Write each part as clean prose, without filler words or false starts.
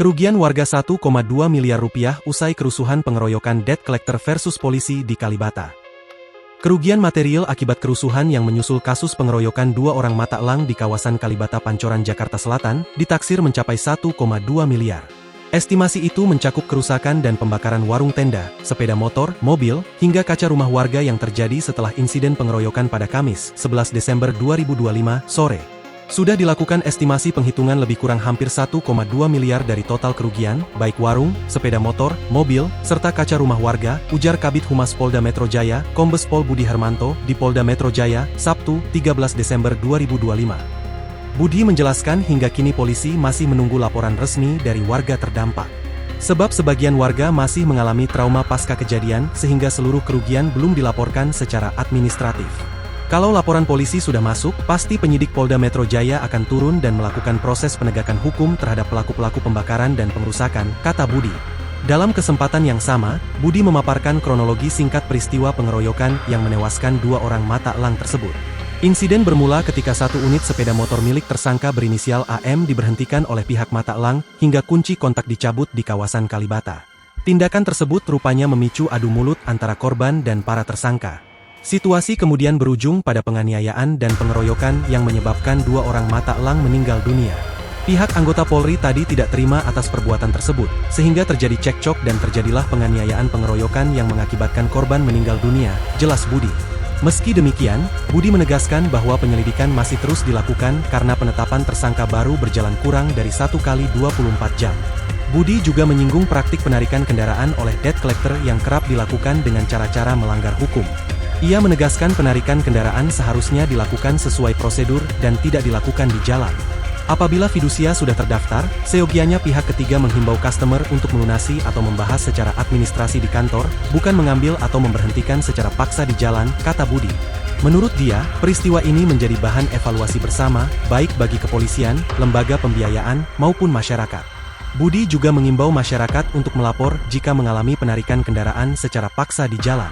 Kerugian warga 1,2 miliar rupiah usai kerusuhan pengeroyokan debt collector versus polisi di Kalibata. Kerugian material akibat kerusuhan yang menyusul kasus pengeroyokan 2 orang mata elang di kawasan Kalibata Pancoran Jakarta Selatan ditaksir mencapai 1,2 miliar. Estimasi itu mencakup kerusakan dan pembakaran warung tenda, sepeda motor, mobil, hingga kaca rumah warga yang terjadi setelah insiden pengeroyokan pada Kamis, 11 Desember 2025, sore. Sudah dilakukan estimasi penghitungan lebih kurang hampir 1,2 miliar dari total kerugian, baik warung, sepeda motor, mobil, serta kaca rumah warga, ujar Kabid Humas Polda Metro Jaya, Kombes Pol Budi Hermanto, di Polda Metro Jaya, Sabtu, 13 Desember 2025. Budi menjelaskan hingga kini polisi masih menunggu laporan resmi dari warga terdampak. Sebab sebagian warga masih mengalami trauma pasca kejadian sehingga seluruh kerugian belum dilaporkan secara administratif. Kalau laporan polisi sudah masuk, pasti penyidik Polda Metro Jaya akan turun dan melakukan proses penegakan hukum terhadap pelaku-pelaku pembakaran dan pengerusakan, kata Budi. Dalam kesempatan yang sama, Budi memaparkan kronologi singkat peristiwa pengeroyokan yang menewaskan 2 orang mata elang tersebut. Insiden bermula ketika 1 unit sepeda motor milik tersangka berinisial AM diberhentikan oleh pihak mata elang, hingga kunci kontak dicabut di kawasan Kalibata. Tindakan tersebut rupanya memicu adu mulut antara korban dan para tersangka. Situasi kemudian berujung pada penganiayaan dan pengeroyokan yang menyebabkan 2 orang mata elang meninggal dunia. Pihak anggota Polri tadi tidak terima atas perbuatan tersebut, sehingga terjadi cekcok dan terjadilah penganiayaan pengeroyokan yang mengakibatkan korban meninggal dunia, jelas Budi. Meski demikian, Budi menegaskan bahwa penyelidikan masih terus dilakukan karena penetapan tersangka baru berjalan kurang dari 1 kali 24 jam. Budi juga menyinggung praktik penarikan kendaraan oleh debt collector yang kerap dilakukan dengan cara-cara melanggar hukum. Ia menegaskan penarikan kendaraan seharusnya dilakukan sesuai prosedur dan tidak dilakukan di jalan. Apabila fidusia sudah terdaftar, seyogianya pihak ketiga menghimbau customer untuk melunasi atau membahas secara administrasi di kantor, bukan mengambil atau memberhentikan secara paksa di jalan, kata Budi. Menurut dia, peristiwa ini menjadi bahan evaluasi bersama, baik bagi kepolisian, lembaga pembiayaan, maupun masyarakat. Budi juga mengimbau masyarakat untuk melapor jika mengalami penarikan kendaraan secara paksa di jalan.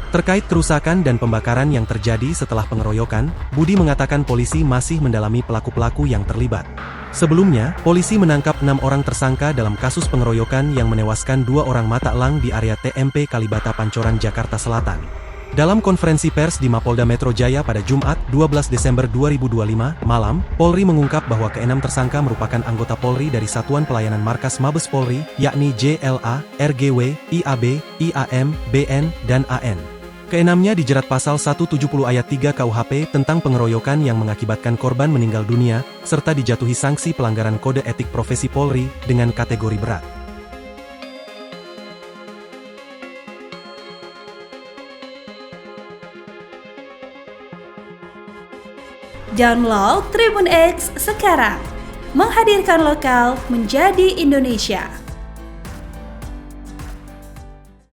Terkait kerusakan dan pembakaran yang terjadi setelah pengeroyokan, Budi mengatakan polisi masih mendalami pelaku-pelaku yang terlibat. Sebelumnya, polisi menangkap 6 orang tersangka dalam kasus pengeroyokan yang menewaskan 2 orang mata elang di area TMP Kalibata Pancoran Jakarta Selatan. Dalam konferensi pers di Mapolda Metro Jaya pada Jumat, 12 Desember 2025, malam, Polri mengungkap bahwa ke-6 tersangka merupakan anggota Polri dari Satuan Pelayanan Markas Mabes Polri, yakni JLA, RGW, IAB, IAM, BN, dan AN. Keenamnya dijerat pasal 170 ayat 3 KUHP tentang pengeroyokan yang mengakibatkan korban meninggal dunia, serta dijatuhi sanksi pelanggaran kode etik profesi Polri dengan kategori berat. Download Tribun X sekarang, menghadirkan lokal menjadi Indonesia.